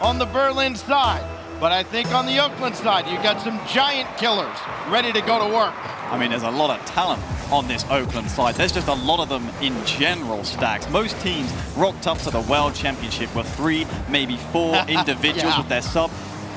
on the Berlin side. But I think on the Oakland side, you got some giant killers ready to go to work. I mean, there's a lot of talent on this Oakland side. There's just a lot of them in general, Stacks. Most teams rocked up to the World Championship with 3, maybe 4 individuals with their sub.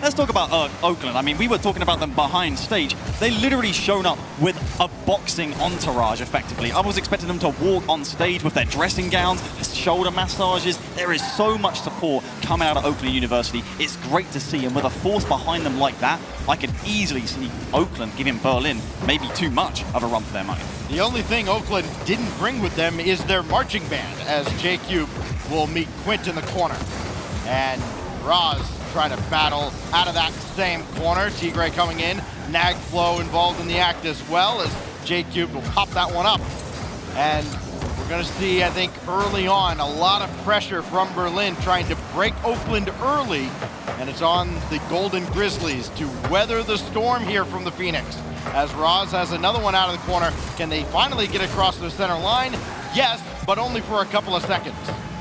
Let's talk about Oakland. I mean, we were talking about them behind stage. They literally shown up with a boxing entourage, effectively. I was expecting them to walk on stage with their dressing gowns, shoulder massages. There is so much support coming out of Oakland University. It's great to see, and with a force behind them like that, I could easily see Oakland giving Berlin maybe too much of a run for their money. The only thing Oakland didn't bring with them is their marching band, as J-Cube will meet Quint in the corner. And Roz trying to battle out of that same corner. Tigre coming in, Nagflow involved in the act as well, as J-Cube will pop that one up. And we're gonna see, I think, early on, a lot of pressure from Berlin trying to break Oakland early, and it's on the Golden Grizzlies to weather the storm here from the Phoenix. As Roz has another one out of the corner, can they finally get across the center line? Yes, but only for a couple of seconds.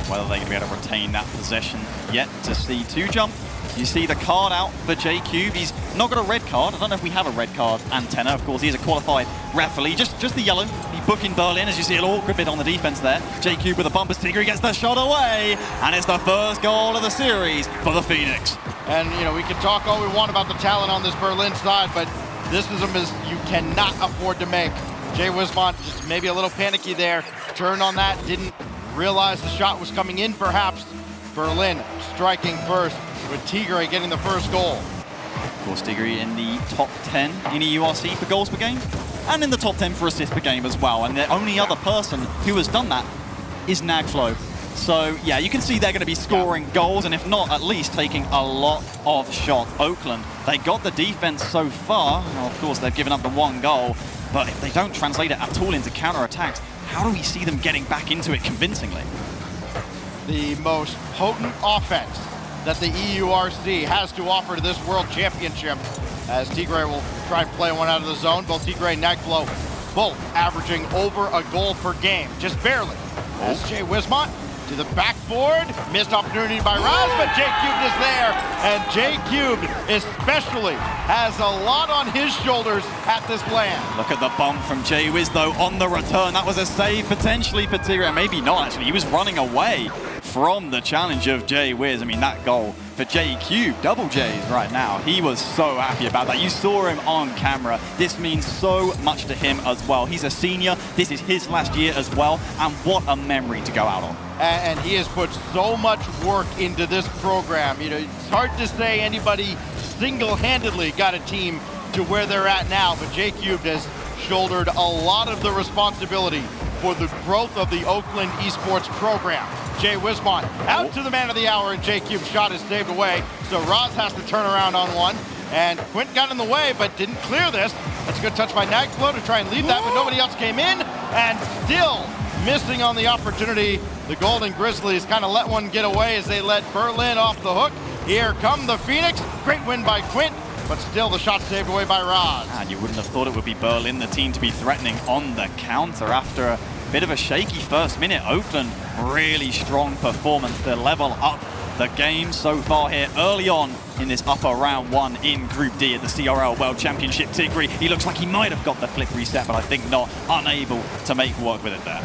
Whether they're going to be able to retain that possession yet to see. 2-jump. You see the card out for J-Cube. He's not got a red card. I don't know if we have a red card antenna. Of course, he's a qualified referee. Just the yellow. He booking Berlin, as you see a little awkward bit on the defense there. J-Cube with a bumper sticker. He gets the shot away. And it's the first goal of the series for the Phoenix. And, you know, we can talk all we want about the talent on this Berlin side, but this is a miss you cannot afford to make. Jay Wismont just maybe a little panicky there. Turned on that, didn't realize the shot was coming in, perhaps. Berlin striking first, with Tigre getting the first goal. Of course, Tigre in the top 10 in EURC for goals per game, and in the top 10 for assists per game as well. And the only other person who has done that is Nagflow. So, yeah, you can see they're going to be scoring goals, and if not, at least taking a lot of shots. Oakland, they got the defense so far. Well, of course, they've given up the 1 goal, but if they don't translate it at all into counter-attacks, how do we see them getting back into it convincingly? The most potent offense that the EURC has to offer to this World Championship, as Tigre will try and play one out of the zone. Both Tigre and Nagflow both averaging over a goal per game, just barely. As Jay Wismont to the backboard, missed opportunity by Raz, but J-Cube is there, and J-Cube especially has a lot on his shoulders at this land. Look at the bump from J-Wiz though on the return. That was a save potentially for Tigre, maybe not actually. He was running away from the challenge of J-Wiz. I mean, that goal for J-Cube, double J's right now. He was so happy about that. You saw him on camera. This means so much to him as well. He's a senior. This is his last year as well. And what a memory to go out on. And he has put so much work into this program. You know, it's hard to say anybody single-handedly got a team to where they're at now, but J-Cube has shouldered a lot of the responsibility for the growth of the Oakland Esports program. Jay Wismont out to the man of the hour, and J-Cube's shot is saved away. So Roz has to turn around on one, and Quint got in the way, but didn't clear this. That's a good touch by Nagflow to try and leave that, but nobody else came in, and still missing on the opportunity. The Golden Grizzlies kind of let one get away as they let Berlin off the hook. Here come the Phoenix. Great win by Quint, but still the shot saved away by Roz. And you wouldn't have thought it would be Berlin, the team to be threatening on the counter after a bit of a shaky first minute. Oakland, really strong performance to level up the game so far here early on in this upper round 1 in Group D at the CRL World Championship. Tigre, he looks like he might have got the flick reset, but I think not, unable to make work with it there.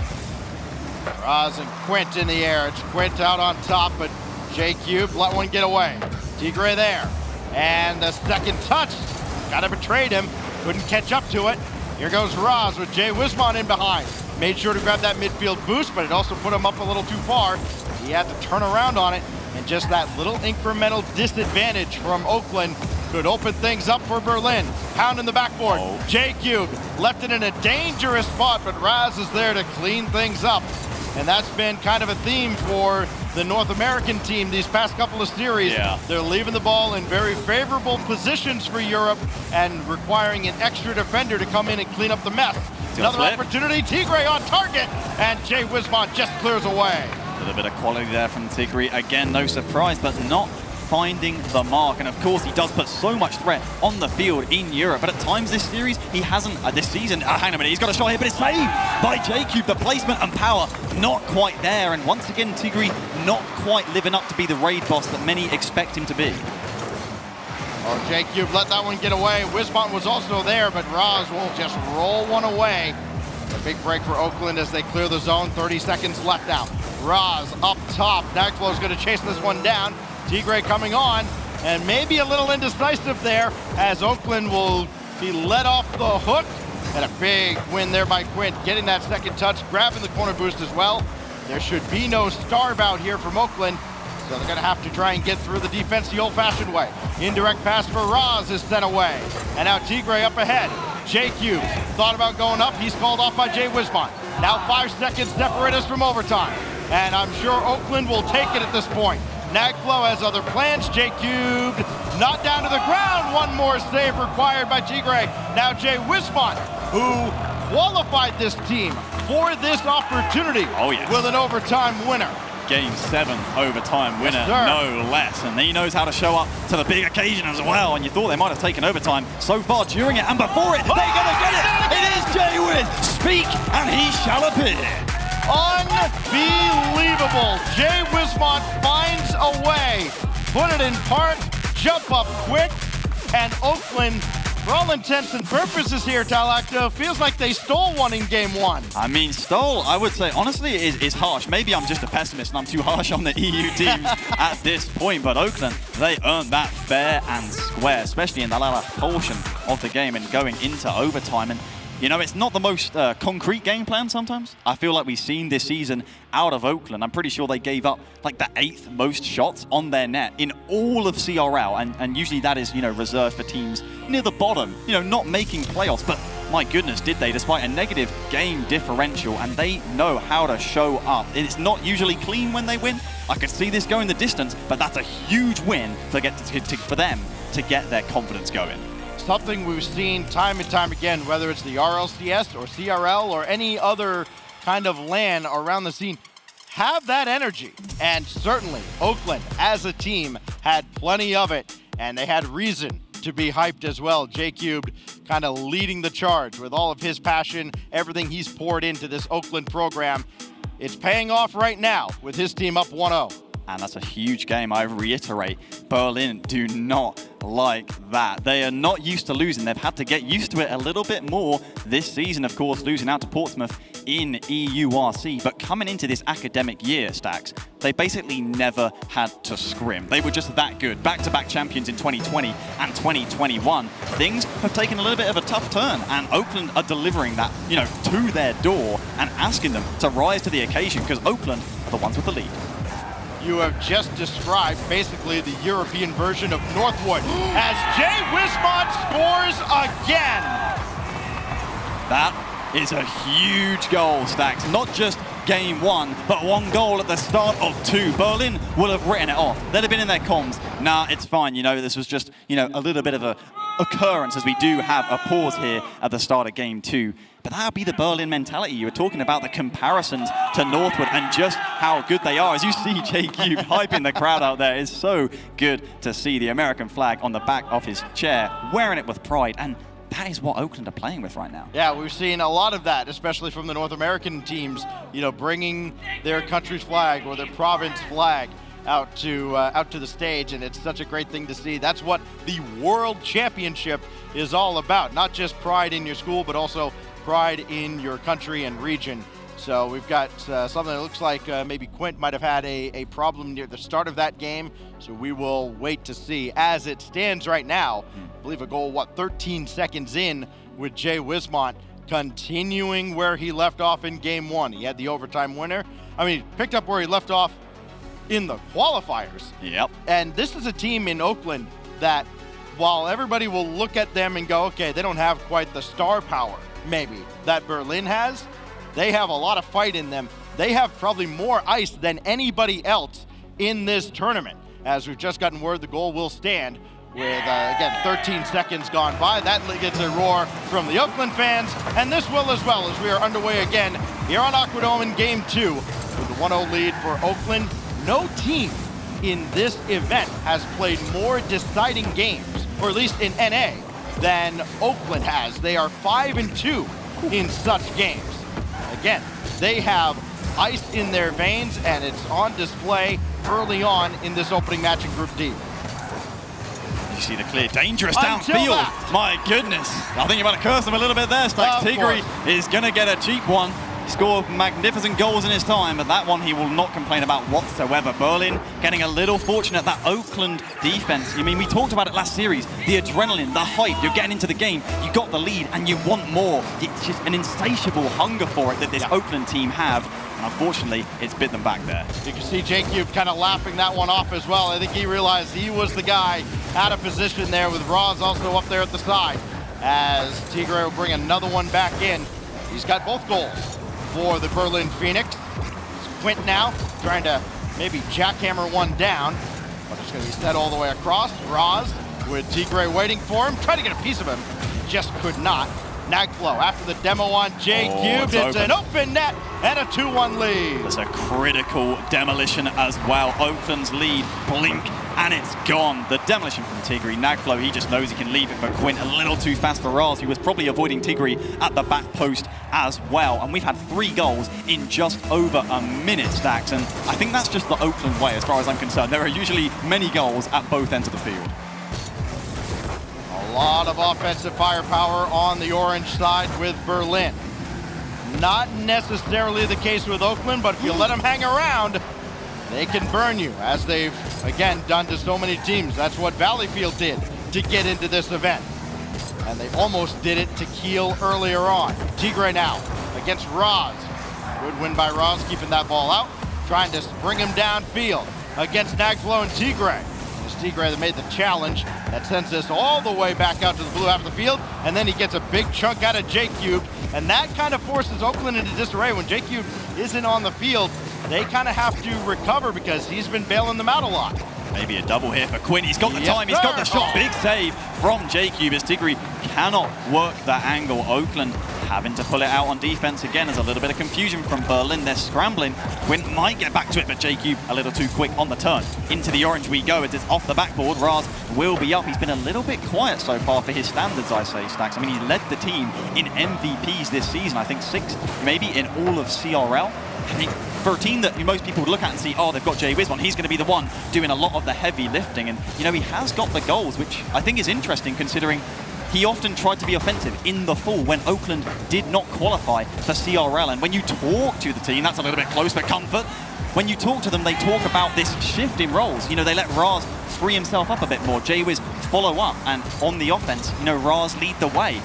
Roz and Quint in the air. It's Quint out on top, but J-Cube let one get away. Tigre there. And the second touch, gotta betrayed him. Couldn't catch up to it. Here goes Roz with Jay Wismont in behind. Made sure to grab that midfield boost, but it also put him up a little too far. He had to turn around on it, and just that little incremental disadvantage from Oakland could open things up for Berlin. Pound in the backboard. J-Cube left it in a dangerous spot, but Raz is there to clean things up. And that's been kind of a theme for the North American team these past couple of series. They're leaving the ball in very favorable positions for Europe and requiring an extra defender to come in and clean up the mess. Another opportunity, Tigre on target, and Jay Wismont just clears away. A little bit of quality there from Tigre. Again, no surprise, but not finding the mark. And of course, he does put so much threat on the field in Europe. But at times this series, he hasn't, this season, hang on a minute, he's got a shot here, but it's saved by J-Cube. The placement and power not quite there. And once again, Tigre not quite living up to be the raid boss that many expect him to be. Oh, J-Cube let that one get away. Wismont was also there, but Roz will just roll one away. A big break for Oakland as they clear the zone. 30 seconds left now. Roz up top. Nagflow is going to chase this one down. Tigre coming on, and maybe a little indecisive there as Oakland will be let off the hook. And a big win there by Quint, getting that second touch, grabbing the corner boost as well. There should be no starve out here from Oakland, so they're going to have to try and get through the defense the old-fashioned way. Indirect pass for Roz is sent away. And now Tigre up ahead. J-Cube thought about going up. He's called off by Jay Wismont. Now 5 seconds separate us from overtime. And I'm sure Oakland will take it at this point. Nagflow has other plans. J-Cube not down to the ground. One more save required by Tigre. Now Jay Wismont, who qualified this team for this opportunity with an overtime winner. Game 7 overtime winner, yes, no less. And he knows how to show up to the big occasion as well. And you thought they might have taken overtime so far during it and before it. They're going to get it. It is Jay Wiz. Speak and he shall appear. Unbelievable. Jay Wismont finds a way. Put it in park, jump up quick, and Oakland, for all intents and purposes here, Talacto, feels like they stole one in game 1. I mean, stole, I would say, honestly, is harsh. Maybe I'm just a pessimist and I'm too harsh on the EU teams at this point, but Oakland, they earned that fair and square, especially in the latter portion of the game and going into overtime. And you know, it's not the most concrete game plan sometimes. I feel like we've seen this season out of Oakland. I'm pretty sure they gave up like the 8th most shots on their net in all of CRL. And usually that is, you know, reserved for teams near the bottom, you know, not making playoffs. But my goodness, did they, despite a negative game differential. And they know how to show up. It's not usually clean when they win. I could see this going the distance, but that's a huge win for them to get their confidence going. Something we've seen time and time again, whether it's the RLCS or CRL or any other kind of LAN around the scene, have that energy. And certainly Oakland as a team had plenty of it, and they had reason to be hyped as well. J-Cube kind of leading the charge with all of his passion, everything he's poured into this Oakland program. It's paying off right now with his team up 1-0. And that's a huge game. I reiterate, Berlin do not like that. They are not used to losing. They've had to get used to it a little bit more this season, of course, losing out to Portsmouth in EURC. But coming into this academic year, Stacks, they basically never had to scrim. They were just that good. Back-to-back champions in 2020 and 2021. Things have taken a little bit of a tough turn, and Oakland are delivering that, you know, to their door and asking them to rise to the occasion, because Oakland are the ones with the lead. You have just described basically the European version of Northwood as Jay Wismont scores again. That is a huge goal, Stacks. Not just game 1, but 1 goal at the start of 2. Berlin will have written it off. They'd have been in their comms. Nah, it's fine. You know, this was just, you know, a little bit of a occurrence as we do have a pause here at the start of game 2. But that would be the Berlin mentality. You were talking about the comparisons to Northwood and just how good they are. As you see J-Cube hyping the crowd out there, it's so good to see the American flag on the back of his chair, wearing it with pride. And that is what Oakland are playing with right now. Yeah, we've seen a lot of that, especially from the North American teams, you know, bringing their country's flag or their province flag out to the stage, and it's such a great thing to see. That's what the World Championship is all about. Not just pride in your school, but also pride in your country and region. So we've got something that looks like maybe Quint might have had a problem near the start of that game. So we will wait to see. As it stands right now, I believe a goal, 13 seconds in, with Jay Wismont continuing where he left off in game 1. He had the overtime winner. I mean, picked up where he left off in the qualifiers. Yep. And this is a team in Oakland that, while everybody will look at them and go, okay, they don't have quite the star power, maybe, that Berlin has, they have a lot of fight in them. They have probably more ice than anybody else in this tournament. As we've just gotten word, the goal will stand with, again, 13 seconds gone by. That gets a roar from the Oakland fans, and this will as well, as we are underway again here on Aquadome in Game 2 with the 1-0 lead for Oakland. No team in this event has played more deciding games, or at least in NA, than Oakland has. They are 5-2 in such games. Again, they have ice in their veins, and it's on display early on in this opening match in Group D. You see the clear, dangerous downfield. My goodness. I think you're about to curse them a little bit there, Stacks. Tigre is going to get a cheap one. Scored magnificent goals in his time, but that one he will not complain about whatsoever. Berlin getting a little fortunate. That Oakland defense, I mean, we talked about it last series. The adrenaline, the hype, you're getting into the game, you got the lead, and you want more. It's just an insatiable hunger for it that this Oakland team have. And unfortunately, it's bit them back there. You can see JCube kind of laughing that one off as well. I think he realized he was the guy out of position there, with Roz also up there at the side, as Tigre will bring another one back in. He's got both goals for the Berlin Phoenix. It's Quint now trying to maybe jackhammer one down, but it's going to be set all the way across. Roz with Tigre waiting for him, trying to get a piece of him, just could not. Nagflow after the demo on J-Cubed. It's an open net and a 2-1 lead. That's a critical demolition as well. Oakland's lead, blink, and it's gone. The demolition from Tigre. Nagflow, he just knows he can leave it for Quint. A little too fast for Raz, who was probably avoiding Tigre at the back post as well. And we've had 3 goals in just over a minute, Stacks. And I think that's just the Oakland way, as far as I'm concerned. There are usually many goals at both ends of the field. A lot of offensive firepower on the orange side with Berlin. Not necessarily the case with Oakland, but if you let them hang around, they can burn you, as they've, again, done to so many teams. That's what Valleyfield did to get into this event. And they almost did it to Kiel earlier on. Tigre now against Roz. Good win by Roz, keeping that ball out. Trying to bring him downfield against Nagflow and Tigre. It's Tigre that made the challenge. That sends us all the way back out to the blue half of the field, and then he gets a big chunk out of J-Cubed, and that kind of forces Oakland into disarray. When J-Cubed isn't on the field, they kind of have to recover because he's been bailing them out a lot. Maybe a double here for Quinn. He's got the time, he's got the shot. Big save from J-Cube as Tigre cannot work that angle. Oakland having to pull it out on defense again. There's a little bit of confusion from Berlin. They're scrambling. Quinn might get back to it, but J-Cube a little too quick on the turn. Into the orange we go. It is off the backboard. Raz will be up. He's been a little bit quiet so far for his standards, I say, Stacks. I mean, he led the team in MVPs this season. I think 6 maybe in all of CRL. I think for a team that most people would look at and see, oh, they've got Jay Wismon, he's going to be the one doing a lot of the heavy lifting. And, you know, he has got the goals, which I think is interesting considering he often tried to be offensive in the full when Oakland did not qualify for CRL. And when you talk to the team, that's a little bit close for comfort. When you talk to them, they talk about this shift in roles. You know, they let Raz free himself up a bit more. Jay Wiz follow up, and on the offense, you know, Raz lead the way.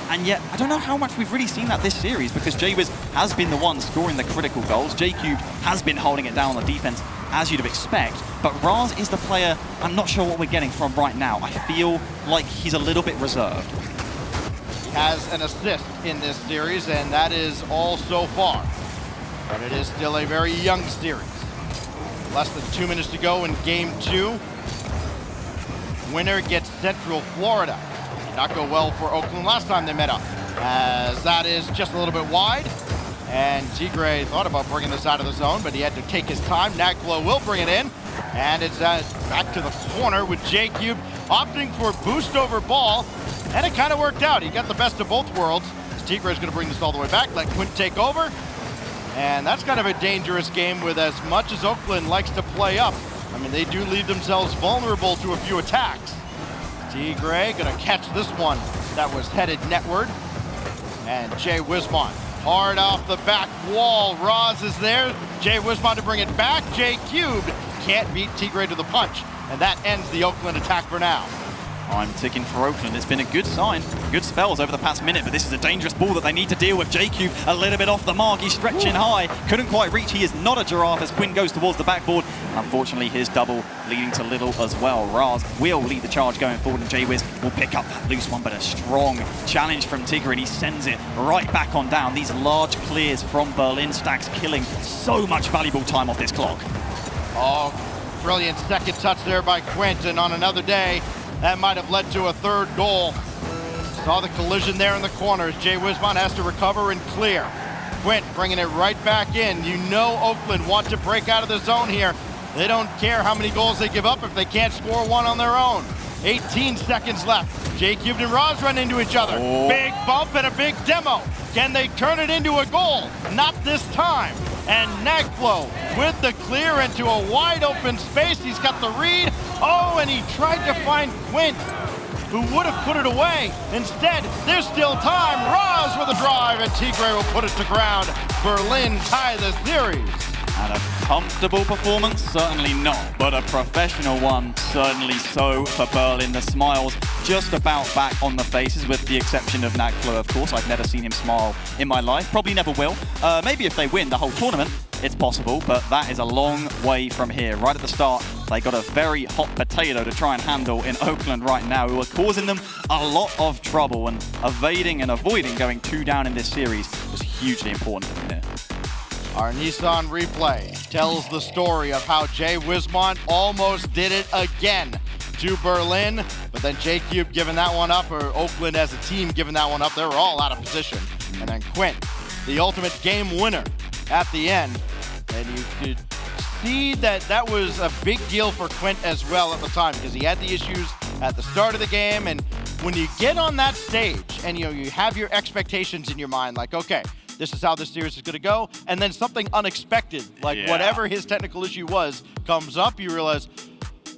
And yet, I don't know how much we've really seen that this series, because J-Wiz has been the one scoring the critical goals. J-Cube has been holding it down on the defense, as you'd expect. But Raz is the player I'm not sure what we're getting from right now. I feel like he's a little bit reserved. He has an assist in this series, and that is all so far. But it is still a very young series. Less than 2 minutes to go in Game 2. Winner gets Central Florida. Not go well for Oakland last time they met up, as that is just a little bit wide. And Tigre thought about bringing this out of the zone, but he had to take his time. Nagflow will bring it in, and it's back to the corner with J-Cube opting for boost over ball, and it kind of worked out. He got the best of both worlds. Tigre is going to bring this all the way back, let Quint take over, and that's kind of a dangerous game with as much as Oakland likes to play up. I mean, they do leave themselves vulnerable to a few attacks. Tigre gonna catch this one that was headed netward. And Jay Wismon hard off the back wall. Raz is there. Jay Wismon to bring it back. J-Cubed can't beat Tigre to the punch. And that ends the Oakland attack for now. I'm ticking for Oakland. It's been a good sign, good spells over the past minute, but this is a dangerous ball that they need to deal with. J-Cube a little bit off the mark. He's stretching high. Couldn't quite reach. He is not a giraffe as Quinn goes towards the backboard. Unfortunately, his double leading to little as well. Raz will lead the charge going forward, and J-Wiz will pick up that loose one, but a strong challenge from Tigre, and he sends it right back on down. These large clears from Berlin Stacks killing so much valuable time off this clock. Oh, brilliant second touch there by Quentin. On another day, that might have led to a third goal. Saw the collision there in the corners. Jay Wismon has to recover and clear. Quint bringing it right back in. You know Oakland want to break out of the zone here. They don't care how many goals they give up if they can't score one on their own. 18 seconds left. J-Cubed and Roz run into each other. Oh. Big bump and a big demo. Can they turn it into a goal? Not this time. And Nagflo with the clear into a wide open space. He's got the read. Oh, and he tried to find Quint, who would have put it away. Instead, there's still time. Roz with a drive, and Tigre will put it to ground. Berlin tie the series. And a comfortable performance? Certainly not, but a professional one, certainly so for Berlin. The smiles just about back on the faces, with the exception of Nagflo, of course. I've never seen him smile in my life, probably never will. Maybe if they win the whole tournament, it's possible, but that is a long way from here. Right at the start, they got a very hot potato to try and handle in Oakland right now, who are causing them a lot of trouble, and evading and avoiding going 2 down in this series was hugely important for them here. Our Nissan replay tells the story of how Jay Wismont almost did it again to Berlin, but then J-Cube giving that one up, or Oakland as a team giving that one up. They were all out of position. And then Quint, the ultimate game winner at the end. And you could see that that was a big deal for Quint as well at the time, because he had the issues at the start of the game. And when you get on that stage and you have your expectations in your mind, like, okay, this is how this series is going to go, and then something unexpected, like whatever his technical issue was, comes up, you realize,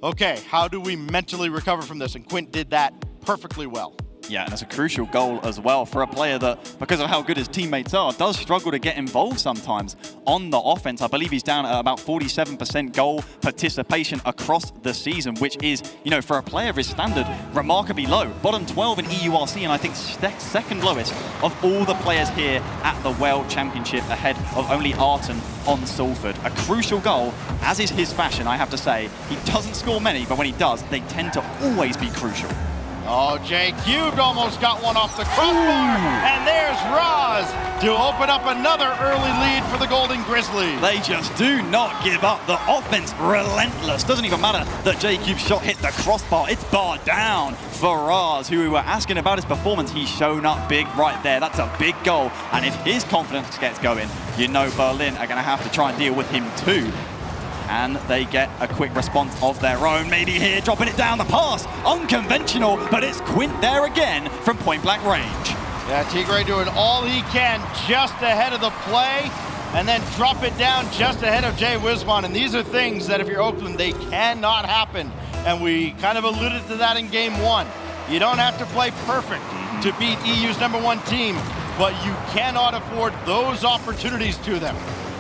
okay, how do we mentally recover from this? And Quint did that perfectly well. Yeah, and it's a crucial goal as well for a player that, because of how good his teammates are, does struggle to get involved sometimes on the offense. I believe he's down at about 47% goal participation across the season, which is, for a player of his standard, remarkably low. Bottom 12 in EURC, and I think second lowest of all the players here at the World Championship, ahead of only Arton on Salford. A crucial goal, as is his fashion, I have to say. He doesn't score many, but when he does, they tend to always be crucial. Oh, J-Cubed almost got one off the crossbar, and there's Roz to open up another early lead for the Golden Grizzlies. They just do not give up. The offense relentless. Doesn't even matter that J-Cube's shot hit the crossbar. It's barred down for Roz, who we were asking about his performance. He's shown up big right there. That's a big goal, and if his confidence gets going, Berlin are going to have to try and deal with him too. And they get a quick response of their own. Maybe here, dropping it down the pass. Unconventional, but it's Quint there again from point-blank range. Yeah, Tigre doing all he can just ahead of the play, and then drop it down just ahead of Jay Wismont. And these are things that if you're Oakland, they cannot happen. And we kind of alluded to that in game 1. You don't have to play perfect to beat EU's #1 team, but you cannot afford those opportunities to them,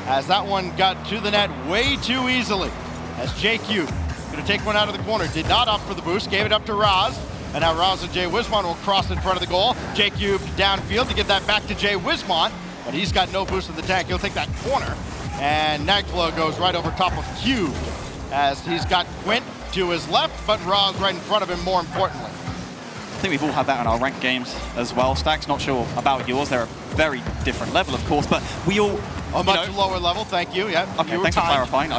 as that one got to the net way too easily. As J-Cube going to take one out of the corner, did not opt for the boost, gave it up to Roz, and now Roz and Jay Wismont will cross in front of the goal. J-Cube downfield to give that back to Jay Wismont, but he's got no boost in the tank. He'll take that corner, and Nagflo goes right over top of Cube, as he's got Quint to his left, but Roz right in front of him, more importantly. I think we've all had that in our ranked games as well. Stacks, not sure about yours. They're a very different level, of course, but we all... A much lower level, thank you. Yeah. Okay, thanks for clarifying.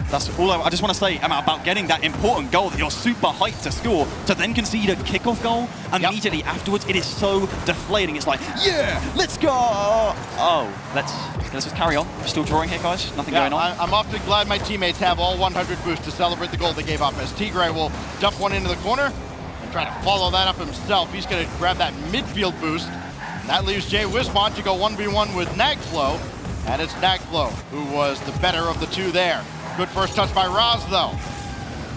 That's all I just want to say about getting that important goal that you're super hyped to score, to then concede a kickoff goal immediately afterwards. It is so deflating. It's like, yeah, let's go. Oh, let's just carry on. We're still drawing here, guys. Nothing going on. I'm often glad my teammates have all 100 boosts to celebrate the goal they gave up, as Tigre will dump one into the corner and try to follow that up himself. He's going to grab that midfield boost. And that leaves Jay Wismont to go 1v1 with Nagflo. And it's Nagflo who was the better of the two there. Good first touch by Roz, though.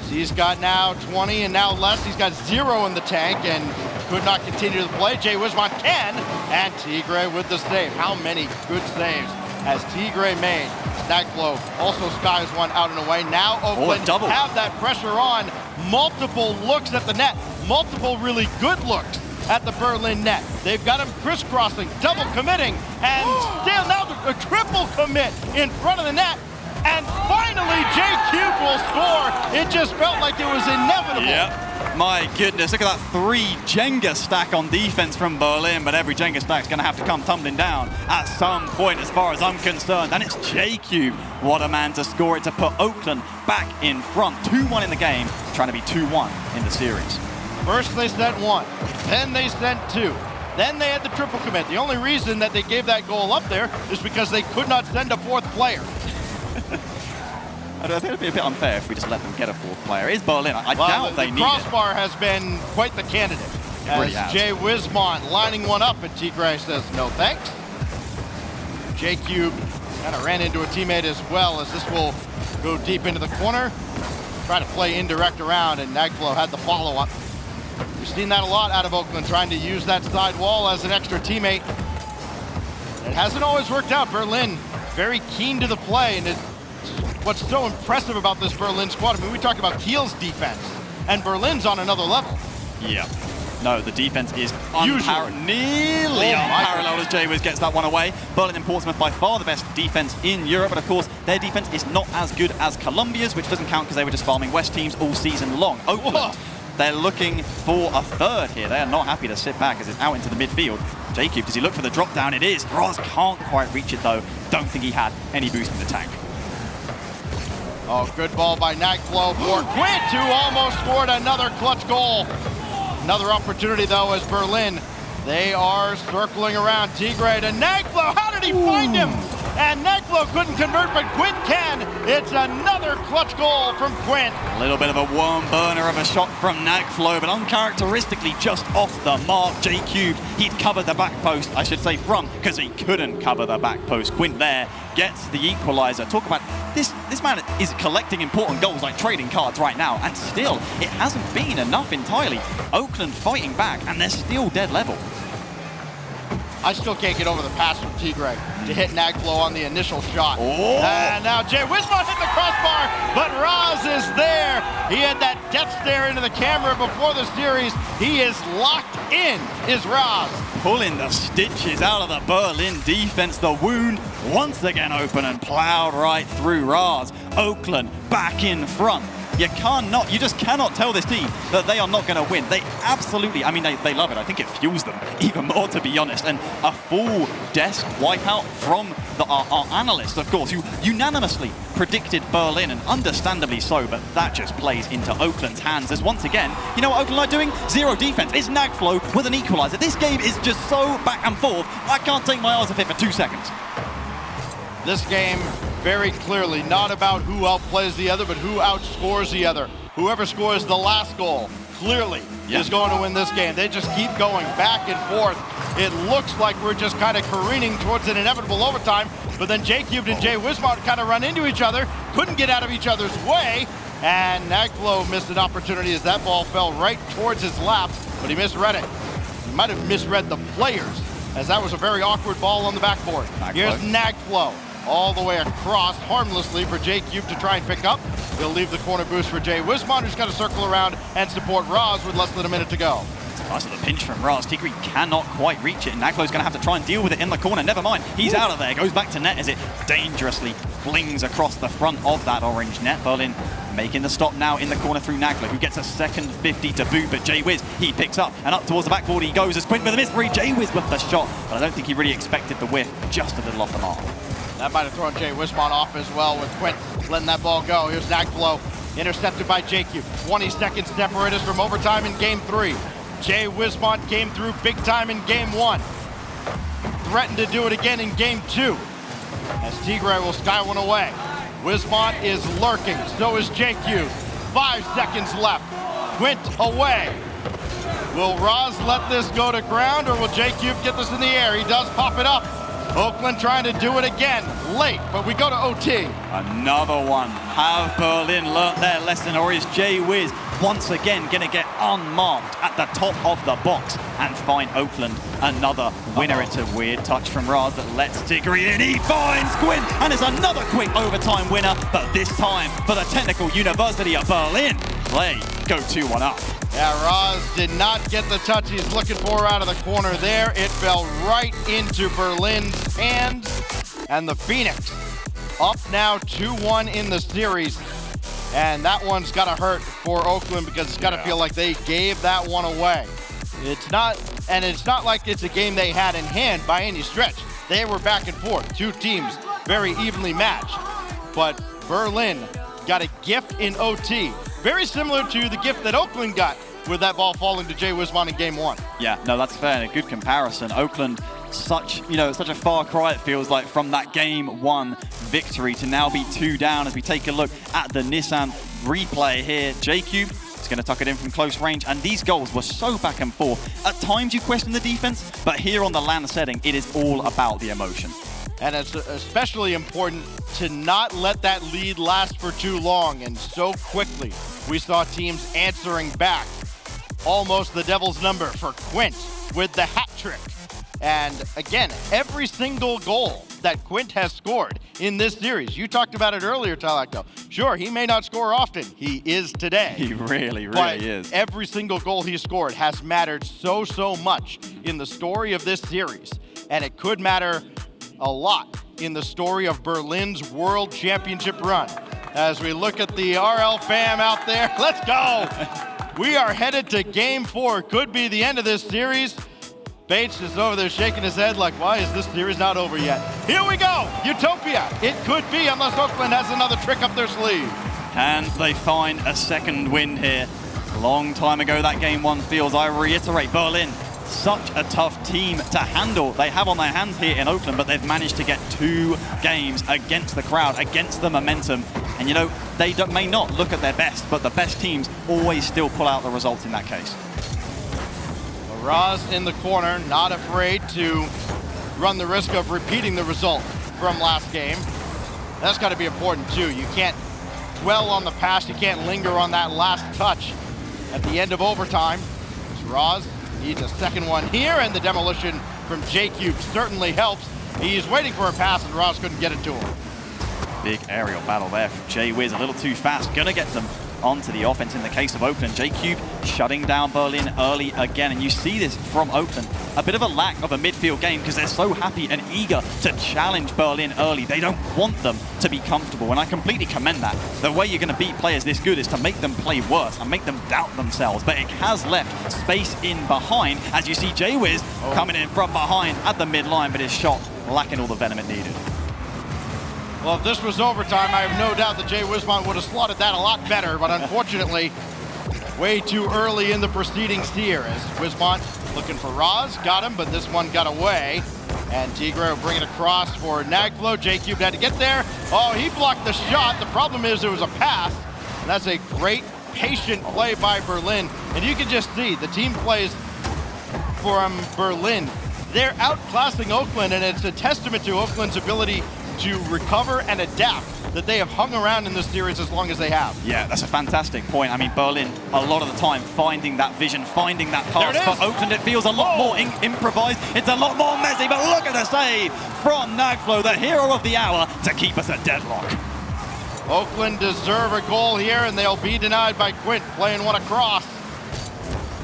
So he's got now 20 and now less. He's got 0 in the tank and could not continue the play. Jay Wismont can, and Tigre with the save. How many good saves has Tigre made? Nagflo also skies one out and away. Now Oakland have that pressure on. Multiple looks at the net. Multiple really good looks at the Berlin net. They've got him crisscrossing, double committing, and still now a triple commit in front of the net. And finally, J-Cube will score. It just felt like it was inevitable. Yep. My goodness, look at that 3 Jenga stack on defense from Berlin, but every Jenga stack's going to have to come tumbling down at some point as far as I'm concerned. And it's J-Cube. What a man to score it to put Oakland back in front. 2-1 in the game, trying to be 2-1 in the series. First they sent 1, then they sent 2. Then they had the triple commit. The only reason that they gave that goal up there is because they could not send a 4th player. I think it'd be a bit unfair if we just let them get a fourth player. It is Berlin. I doubt they need it. The crossbar has been quite the candidate. Really as Jay Wismont lining one up, and Tigray says no thanks. J-Cube kind of ran into a teammate as well, as this will go deep into the corner. Try to play indirect around, and Nagflow had the follow-up. We've seen that a lot out of Oakland, trying to use that side wall as an extra teammate. It hasn't always worked out. Berlin very keen to the play, and what's so impressive about this Berlin squad, I mean, we talk about Kiel's defense, and Berlin's on another level. Yeah. No, the defense is nearly unparalleled as Jay Wiz gets that one away. Berlin and Portsmouth by far the best defense in Europe, but of course their defense is not as good as Colombia's, which doesn't count because they were just farming West teams all season long. Oakland, they're looking for a third here. They are not happy to sit back as it's out into the midfield. J-Cube, does he look for the drop down? It is. Roz can't quite reach it though. Don't think he had any boost in the tank. Oh, good ball by Nagflow for Quint, who almost scored another clutch goal. Another opportunity though as Berlin, they are circling around. Tigray to Nagflow. How did he find him? And Nagflow couldn't convert, but Quint can. It's another clutch goal from Quint. A little bit of a worm burner of a shot from Nagflow, but uncharacteristically just off the mark. J-Cube, he'd covered the back post, I should say from, because he couldn't cover the back post. Quint there gets the equalizer. Talk about this man is collecting important goals like trading cards right now, and still it hasn't been enough entirely. Oakland fighting back, and they're still dead level. I still can't get over the pass from Tigray to hit Nagflow on the initial shot. Oh. And now Jay Wismont hit the crossbar, but Roz is there. He had that death stare into the camera before the series. He is locked in, is Roz. Pulling the stitches out of the Berlin defense. The wound once again open and plowed right through Raz. Oakland back in front. You just cannot tell this team that they are not going to win. They absolutely, I mean, they love it. I think it fuels them even more, to be honest. And a full desk wipeout from our analysts, of course, who unanimously predicted Berlin, and understandably so, but that just plays into Oakland's hands as once again, you know what Oakland are doing? Zero defense. It's Nagflow with an equalizer. This game is just so back and forth. I can't take my eyes off it for 2 seconds. This game, very clearly, not about who outplays the other, but who outscores the other. Whoever scores the last goal, clearly, is going to win this game. They just keep going back and forth. It looks like we're just kind of careening towards an inevitable overtime, but then J-Cubed and Jay Wismont kind of run into each other, couldn't get out of each other's way, and Nagflow missed an opportunity as that ball fell right towards his lap, but he misread it. He might have misread the players, as that was a very awkward ball on the backboard. Here's Nagflow. All the way across harmlessly for J-Cube to try and pick up. He'll leave the corner boost for Jay Wismont, who's got to circle around and support Roz with less than a minute to go. It's a nice little pinch from Roz. Tigray cannot quite reach it, and Nagflow's going to have to try and deal with it in the corner. Never mind, he's out of there. Goes back to net as it dangerously flings across the front of that orange net. Berlin making the stop now in the corner through Nagflow, who gets a second 50 to boot, but Jay Wiz, he picks up, and up towards the backboard he goes as Quint with a miss free. Jay Wiz with the shot, but I don't think he really expected the whiff, just a little off the mark. That might have thrown Jay Wismont off as well, with Quint letting that ball go. Here's Nagflow, intercepted by J-Cube. 20 seconds separate us from overtime in game 3. Jay Wismont came through big time in game 1. Threatened to do it again in game 2, as Tigray will sky one away. Wismont is lurking, so is J-Cube. 5 seconds left. Quint away. Will Roz let this go to ground, or will J-Cube get this in the air? He does pop it up. Oakland trying to do it again, late, but we go to OT. Another one. Have Berlin learnt their lesson, or is Jay Wiz once again going to get unmarked at the top of the box and find Oakland another winner? It's a weird touch from Raz that lets Tigray in. He finds Quint, and it's another quick overtime winner, but this time for the Technical University of Berlin. Play go 2-1 up. Yeah, Roz did not get the touch he's looking for out of the corner there. It fell right into Berlin's hands, and the Phoenix up now 2-1 in the series. And that one's got to hurt for Oakland, because it's got to feel like they gave that one away. It's not like it's a game they had in hand by any stretch. They were back and forth, two teams very evenly matched. But Berlin got a gift in OT. Very similar to the gift that Oakland got with that ball falling to Jay Wismont in game 1. Yeah, no, that's fair. A good comparison. Oakland such a far cry, it feels like, from that game 1 victory to now be 2 down as we take a look at the Nissan replay here. J-Cube is going to tuck it in from close range, and these goals were so back and forth. At times you question the defense, but here on the LAN setting, it is all about the emotion. And it's especially important to not let that lead last for too long, and so quickly we saw teams answering back. Almost the devil's number for Quint with the hat trick. And again, every single goal that Quint has scored in this series, you talked about it earlier, Talacto. Sure, he may not score often. He is today. He really but is. Every single goal he scored has mattered so much in the story of this series. And it could matter a lot in the story of Berlin's World Championship run. As we look at the RL fam out there, let's go! We are headed to game 4. Could be the end of this series. Bates is over there shaking his head like, why is this series not over yet? Here we go, Utopia. It could be, unless Oakland has another trick up their sleeve. And they find a second win here. A long time ago, that game 1 feels, I reiterate, Berlin, such a tough team to handle. They have on their hands here in Oakland, but they've managed to get 2 games against the crowd, against the momentum. And you know, they may not look at their best, but the best teams always still pull out the results in that case. Raz in the corner, not afraid to run the risk of repeating the result from last game. That's got to be important too. You can't dwell on the past. You can't linger on that last touch at the end of overtime. Raz needs a second one here, and the demolition from J-Cube certainly helps. He's waiting for a pass, and Raz couldn't get it to him. Big aerial battle there from J-Wiz, a little too fast. Gonna get them onto the offense in the case of Oakland. J-Cube shutting down Berlin early again, and you see this from Oakland. A bit of a lack of a midfield game because they're so happy and eager to challenge Berlin early. They don't want them to be comfortable, and I completely commend that. The way you're going to beat players this good is to make them play worse and make them doubt themselves, but it has left space in behind, as you see J-Wiz coming in from behind at the midline, but his shot lacking all the venom it needed. Well, if this was overtime, I have no doubt that Jay Wismont would have slotted that a lot better, but unfortunately, way too early in the proceedings here as Wismont looking for Raz, got him, but this one got away. And Tigre will bring it across for Nagflow. J-Cube had to get there. Oh, he blocked the shot. The problem is there was a pass, and that's a great, patient play by Berlin. And you can just see the team plays from Berlin. They're outclassing Oakland, and it's a testament to Oakland's ability to recover and adapt that they have hung around in this series as long as they have. Yeah, that's a fantastic point. I mean, Berlin, a lot of the time, finding that vision, finding that pass. For Oakland, it feels a lot more improvised. It's a lot more messy, but look at the save from Nagflow, the hero of the hour, to keep us at deadlock. Oakland deserve a goal here, and they'll be denied by Quint, playing one across.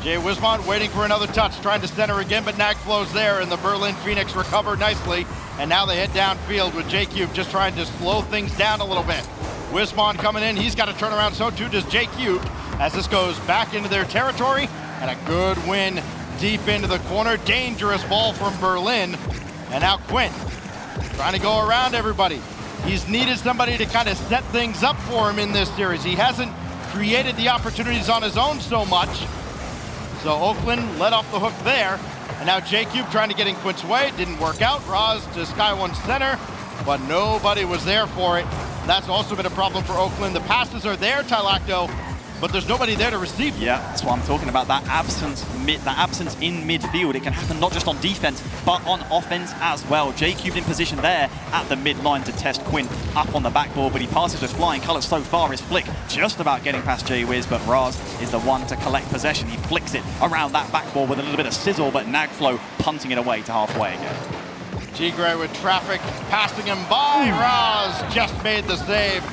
Jay Wismont waiting for another touch, trying to center again, but Nagflow's there, and the Berlin Phoenix recovered nicely. And now they head downfield with J-Cube just trying to slow things down a little bit. Wismont coming in, he's got to turn around, so too does J-Cube, as this goes back into their territory, and a good win deep into the corner. Dangerous ball from Berlin, and now Quint trying to go around everybody. He's needed somebody to kind of set things up for him in this series. He hasn't created the opportunities on his own so much. So Oakland let off the hook there. And now J-Cube trying to get in Quint's way. Didn't work out. Raz to Sky One center, but nobody was there for it. That's also been a problem for Oakland. The passes are there, Tylacto, but there's nobody there to receive. Yeah, that's what I'm talking about. That absence in midfield. It can happen not just on defense, but on offense as well. J-Cube in position there at the midline to test Quint up on the backboard, but he passes with flying colors so far. His flick just about getting past J-Wiz, but Raz is the one to collect possession. He flicks it around that backboard with a little bit of sizzle, but Nagflow punting it away to halfway again. Tigre with traffic passing him by. Raz just made the save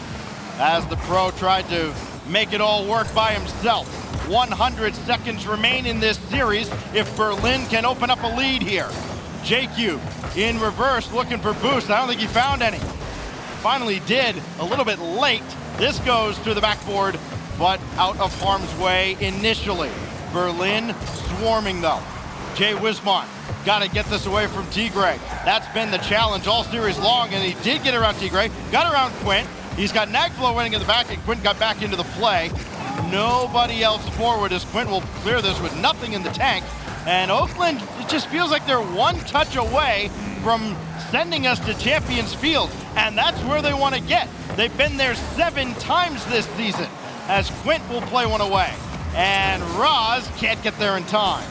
as the pro tried to make it all work by himself. 100 seconds remain in this series if Berlin can open up a lead here. J-Cube in reverse looking for boost. I don't think he found any. Finally did, a little bit late. This goes to the backboard, but out of harm's way initially. Berlin swarming though. Jay Wismont got to get this away from Tigre. That's been the challenge all series long, and he did get around Tigre, got around Quint. He's got Nagflow winning in the back, and Quint got back into the play. Nobody else forward as Quint will clear this with nothing in the tank. And Oakland, it just feels like they're one touch away from sending us to Champions Field, and that's where they want to get. They've been there 7 times this season, as Quint will play one away. And Roz can't get there in time.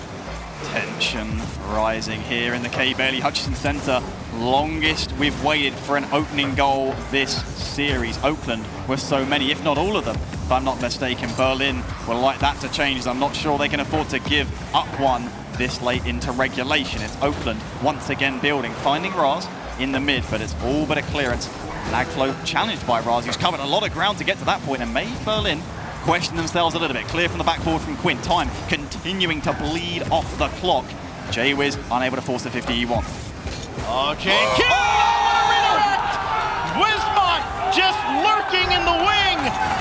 Tension rising here in the Kay Bailey Hutchison Center. Longest we've waited for an opening goal this series. Oakland with so many, if not all of them, if I'm not mistaken. Berlin will like that to change, as I'm not sure they can afford to give up one this late into regulation. It's Oakland once again building, finding Raz in the mid, but it's all but a clearance. Lagflow challenged by Raz, who's covered a lot of ground to get to that point, and made Berlin question themselves a little bit. Clear from the backboard from Quint. Time continuing to bleed off the clock. J-Wiz unable to force the 50 he wants. Oh, J-Cube! What a redirect! Wismont just lurking in the wing,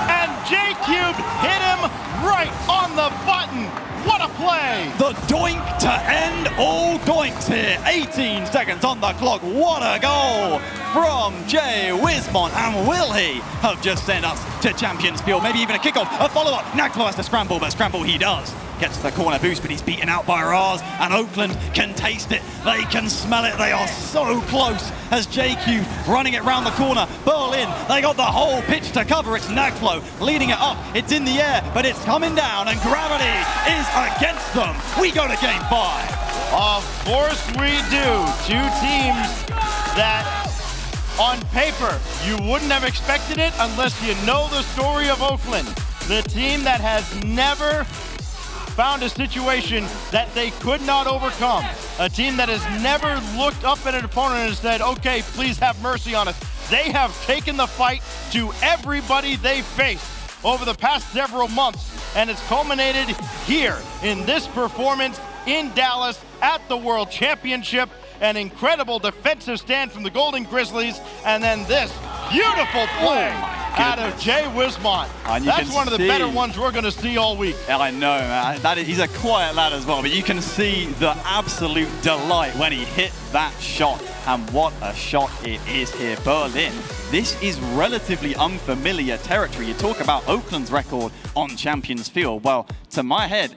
and J-Cube hit him right on the button. What a play! The doink to end all doinks here. 18 seconds on the clock. What a goal from Jay Wismont. And will he have just sent us to Champions Field? Maybe even a kickoff, a follow-up. Nagflo has to scramble, but scramble he does. Gets the corner boost, but he's beaten out by Raz, and Oakland can taste it. They can smell it. They are so close as JQ running it round the corner. Berlin, they got the whole pitch to cover. It's Nagflo leading it up. It's in the air, but it's coming down, and gravity is against them. We go to game 5. Of course we do. 2 teams that, on paper, you wouldn't have expected it unless you know the story of Oakland. The team that has never found a situation that they could not overcome. A team that has never looked up at an opponent and said, okay, please have mercy on us. They have taken the fight to everybody they faced over the past several months, and it's culminated here in this performance in Dallas at the World Championship. An incredible defensive stand from the Golden Grizzlies, and then this beautiful play out of Jay Wismont. That's one of the better ones we're going to see all week. Yeah, I know, man. He's a quiet lad as well, but you can see the absolute delight when he hit that shot. And what a shot it is here. Berlin, this is relatively unfamiliar territory. You talk about Oakland's record on Champions Field. Well, in my head,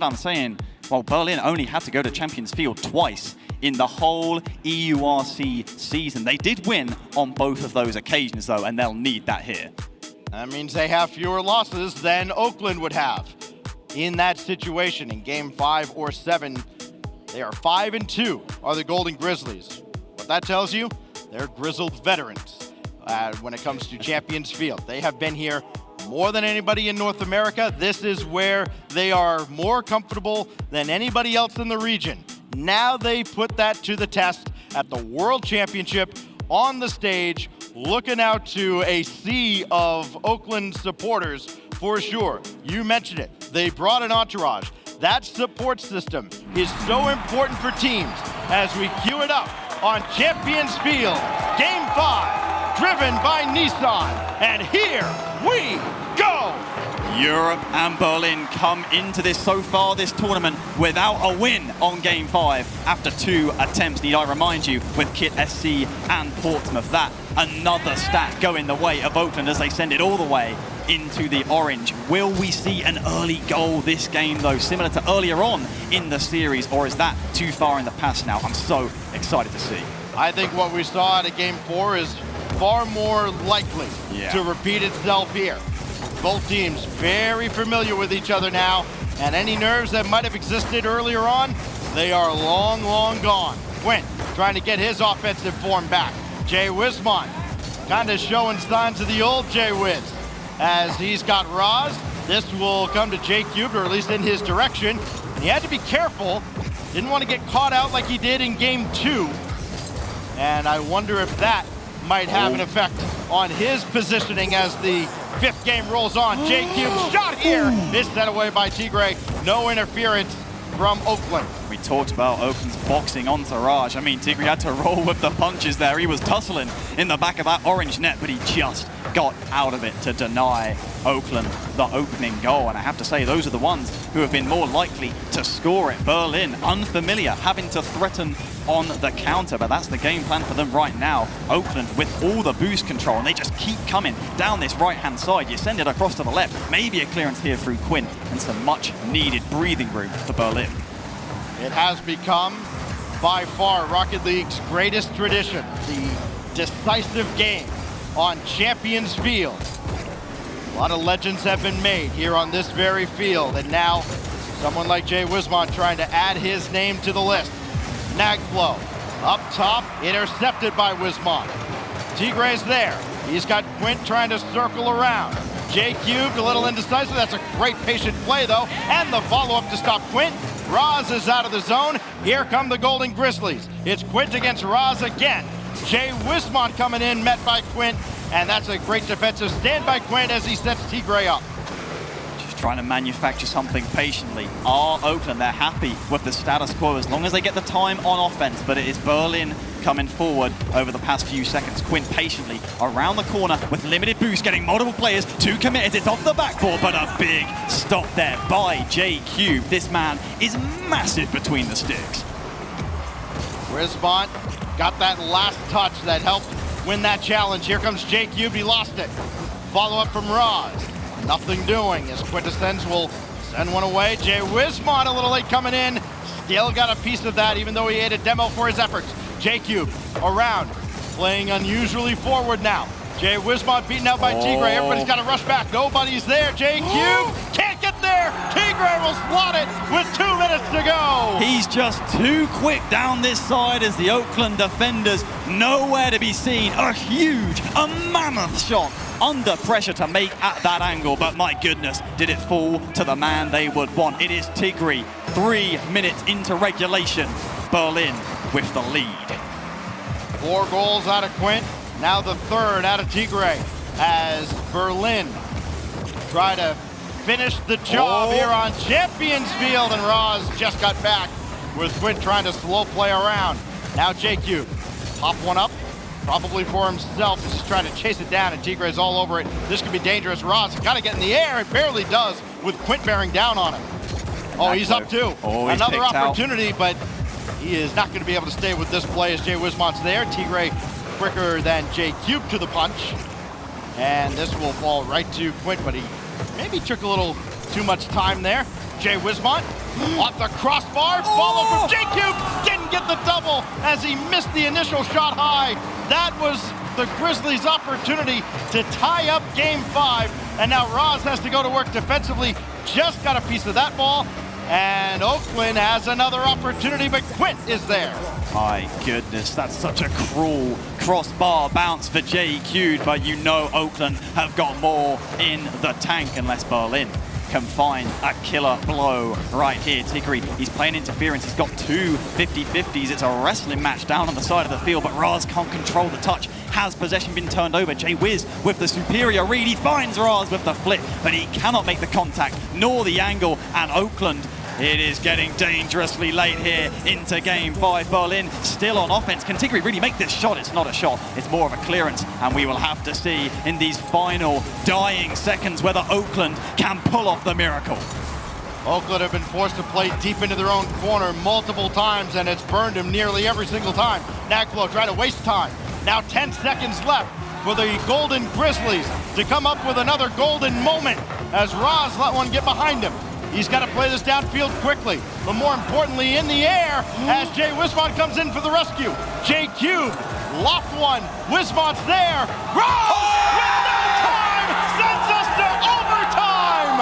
I'm saying, well, Berlin only had to go to Champions Field twice in the whole EURC season. They did win on both of those occasions, though, and they'll need that here. That means they have fewer losses than Oakland would have in that situation. In game 5 or 7, they are 5-2, are the Golden Grizzlies. What that tells you, they're grizzled veterans when it comes to Champions Field. They have been here more than anybody in North America. This is where they are more comfortable than anybody else in the region. Now they put that to the test at the World Championship on the stage, looking out to a sea of Oakland supporters for sure. You mentioned it. They brought an entourage. That support system is so important for teams as we queue it up on Champions Field, Game 5, driven by Nissan. And here we go. Europe and Berlin come into this so far this tournament without a win on Game 5 after 2 attempts. Need I remind you, with Kit SC and Portsmouth, that another stat going the way of Oakland as they send it all the way into the orange. Will we see an early goal this game, though, similar to earlier on in the series, or is that too far in the past now? I'm so excited to see. I think what we saw at Game 4 is far more likely to repeat itself here. Both teams very familiar with each other now, and any nerves that might have existed earlier on, they are long, long gone. Quint trying to get his offensive form back. Jay Wismont kind of showing signs of the old Jay Wiz as he's got Roz. This will come to J-Cube, or at least in his direction. And he had to be careful. Didn't want to get caught out like he did in Game 2. And I wonder if that might have an effect on his positioning as the 5th game rolls on. J-Cube shot here is set away by Tigre. No interference from Oakland. We talked about Oakland's boxing entourage. I mean, Tigre had to roll with the punches there. He was tussling in the back of that orange net, but he just got out of it to deny Oakland the opening goal. And I have to say, those are the ones who have been more likely to score it. Berlin, unfamiliar, having to threaten on the counter, but that's the game plan for them right now. Oakland with all the boost control, and they just keep coming down this right-hand side. You send it across to the left, maybe a clearance here through Quint, and some much-needed breathing room for Berlin. It has become, by far, Rocket League's greatest tradition, the decisive game on Champions Field. A lot of legends have been made here on this very field, and now someone like Jay Wismont trying to add his name to the list. Nagflow up top, intercepted by Wismont. Tigre's there. He's got Quint trying to circle around. J Cubed, a little indecisive. That's a great patient play, though. And the follow-up to stop Quint. Roz is out of the zone. Here come the Golden Grizzlies. It's Quint against Roz again. Jay Wismont coming in, met by Quint. And that's a great defensive stand by Quint as he sets Tigre up. Just trying to manufacture something patiently. Are Oakland, they're happy with the status quo as long as they get the time on offense, but it is Berlin coming forward over the past few seconds. Quint patiently around the corner with limited boost, getting multiple players, 2 committed. It's off the backboard, but a big stop there by J Cube. This man is massive between the sticks. Wismont got that last touch that helped win that challenge. Here comes J Cube, he lost it. Follow up from Roz. Nothing doing as Quintessence will send one away. Jay Wismont a little late coming in. Still got a piece of that even though he ate a demo for his efforts. J Cube around, playing unusually forward now. Jay Wismont beaten out by Tigre. Everybody's got to rush back. Nobody's there. J Cube can't get there. Tigre will slot it with 2 minutes to go. He's just too quick down this side as the Oakland defenders nowhere to be seen. A huge, a mammoth shot under pressure to make at that angle, but my goodness, did it fall to the man they would want. It is Tigre, 3 minutes into regulation. Berlin with the lead. 4 goals out of Quint, now the 3rd out of Tigre as Berlin try to finish the job here on Champions Field, and Roz just got back with Quint trying to slow play around. Now JQ, pop one up, probably for himself. He's just trying to chase it down, and Tigre's all over it. This could be dangerous. Roz got to get in the air. It barely does with Quint bearing down on him. Oh, he's up too. Another opportunity, but he is not going to be able to stay with this play as Jay Wismont's there. Tigre quicker than J Cube to the punch. And this will fall right to Quint, but he maybe took a little too much time there. Jay Wismont off the crossbar, follow from J Cube, didn't get the double as he missed the initial shot high. That was the Grizzlies' opportunity to tie up game 5, and now Roz has to go to work defensively. Just got a piece of that ball, and Oakland has another opportunity, but Quint is there. My goodness, that's such a cruel crossbar bounce for JQ, but you know Oakland have got more in the tank unless Berlin can find a killer blow right here. Tigre, he's playing interference. He's got 2 50-50s. It's a wrestling match down on the side of the field, but Raz can't control the touch. Has possession been turned over? Jay Wiz with the superior read. He finds Raz with the flip, but he cannot make the contact nor the angle, and Oakland, it is getting dangerously late here into game 5. Berlin still on offense. Can Tigre really make this shot? It's not a shot. It's more of a clearance, and we will have to see in these final dying seconds whether Oakland can pull off the miracle. Oakland have been forced to play deep into their own corner multiple times, and it's burned him nearly every single time. Nagflow trying to waste time. Now 10 seconds left for the Golden Grizzlies to come up with another golden moment as Raz let one get behind him. He's got to play this downfield quickly, but more importantly in the air as Jay Wismont comes in for the rescue. J Cube locked one. Wismont's there. Raz with no time sends us to overtime.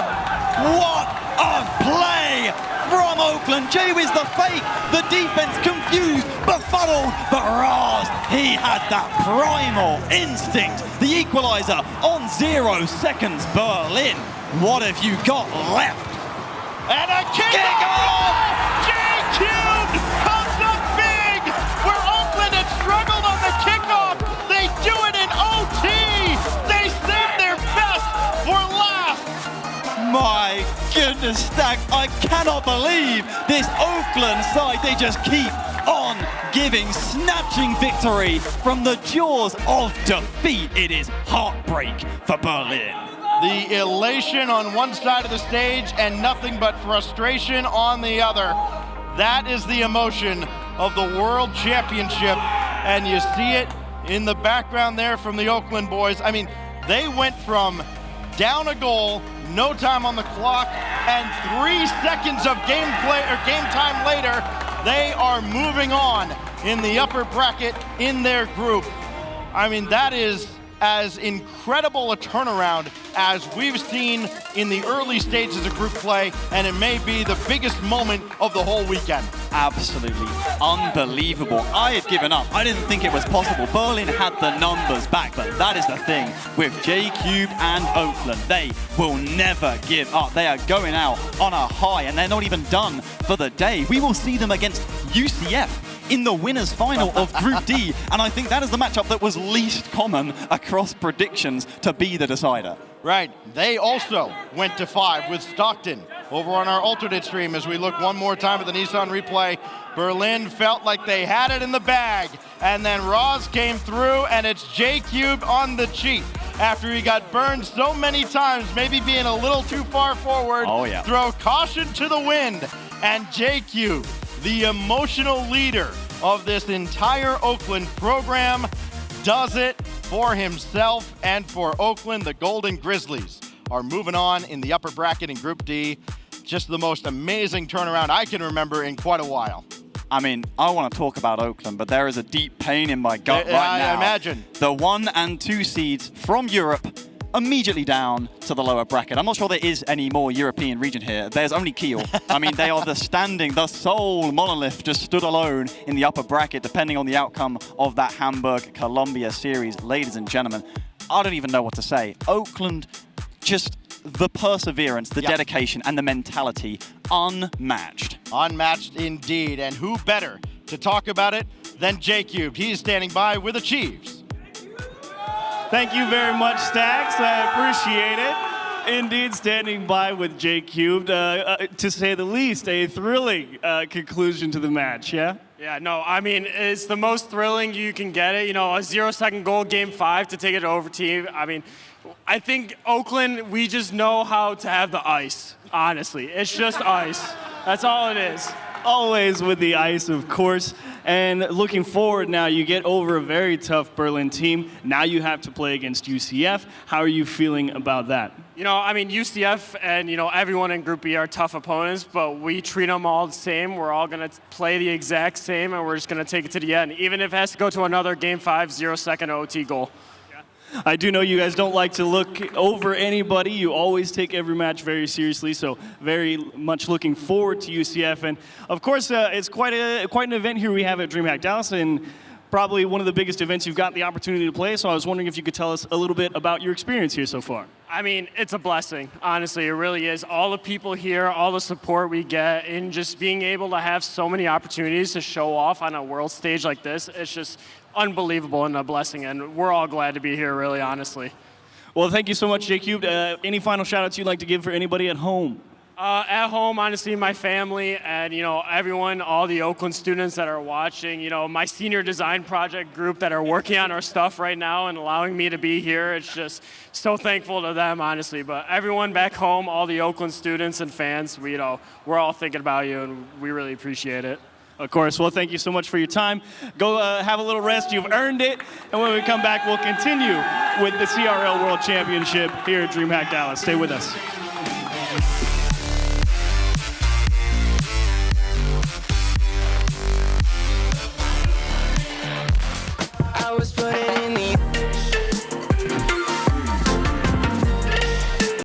What a play from Oakland. Jay Wiz the fake, the defense confused, befuddled, but Raz, he had that primal instinct. The equalizer on 0 seconds. Berlin, what have you got left? And a kick-off! J-Cube comes up big! Where Oakland had struggled on the kickoff, they do it in OT! They save their best for last! My goodness, Stacks, I cannot believe this Oakland side. They just keep on giving, snatching victory from the jaws of defeat. It is heartbreak for Berlin. The elation on one side of the stage and nothing but frustration on the other. That is the emotion of the World Championship, and you see it in the background there from the Oakland boys. I mean, they went from down a goal, no time on the clock, and 3 seconds of game time later, they are moving on in the upper bracket in their group. I mean, that is as incredible a turnaround as we've seen in the early stages of group play, and it may be the biggest moment of the whole weekend. Absolutely unbelievable. I had given up. I didn't think it was possible. Berlin had the numbers back, but that is the thing with J-Cube and Oakland. They will never give up. They are going out on a high, and they're not even done for the day. We will see them against UCF in the winners final of Group D, and I think that is the matchup that was least common across predictions to be the decider. Right, they also went to 5 with Stockton over on our alternate stream. As we look one more time at the Nissan replay, Berlin felt like they had it in the bag, and then Roz came through, and it's J-Cube on the cheat. After he got burned so many times, maybe being a little too far forward, throw caution to the wind, and J-Cube, the emotional leader of this entire Oakland program, does it for himself and for Oakland. The Golden Grizzlies are moving on in the upper bracket in Group D. Just the most amazing turnaround I can remember in quite a while. I mean, I want to talk about Oakland, but there is a deep pain in my gut right now. I imagine. The 1 and 2 seeds from Europe immediately down to the lower bracket. I'm not sure there is any more European region here. There's only Kiel. I mean, they are the sole monolith, just stood alone in the upper bracket, depending on the outcome of that Hamburg-Columbia series. Ladies and gentlemen, I don't even know what to say. Oakland, just the perseverance, the dedication, and the mentality, unmatched. Unmatched indeed, and who better to talk about it than J-Cube. He's standing by with the Chiefs. Thank you very much, Stacks. I appreciate it. Indeed, standing by with J-Cube, to say the least, a thrilling conclusion to the match, yeah? Yeah, no, I mean, it's the most thrilling you can get it. You know, a 0-second goal, game 5 to take it over team. I mean, I think Oakland, we just know how to have the ice, honestly. It's just ice. That's all it is. Always with the ice, of course. And looking forward now, you get over a very tough Berlin team. Now you have to play against UCF. How are you feeling about that? You know, I mean, UCF and, you know, everyone in Group B are tough opponents, but we treat them all the same. We're all going to play the exact same, and we're just going to take it to the end, even if it has to go to another game 5, 0-second OT goal. I do know you guys don't like to look over anybody. You always take every match very seriously, so very much looking forward to UCF. And of course, it's quite an event here we have at DreamHack Dallas, and probably one of the biggest events you've got the opportunity to play. So I was wondering if you could tell us a little bit about your experience here so far. I mean, it's a blessing, honestly, it really is. All the people here, all the support we get, and just being able to have so many opportunities to show off on a world stage like this, it's just unbelievable and a blessing, and we're all glad to be here, really, honestly. Well, thank you so much, J-Cube. Any final shout-outs you'd like to give for anybody at home? At home, honestly, my family and, you know, everyone, all the Oakland students that are watching, you know, my senior design project group that are working on our stuff right now and allowing me to be here. It's just so thankful to them, honestly. But everyone back home, all the Oakland students and fans, you know, we're all thinking about you, and we really appreciate it. Of course. Well, thank you so much for your time. Go have a little rest. You've earned it. And when we come back, we'll continue with the CRL World Championship here at DreamHack Dallas. Stay with us.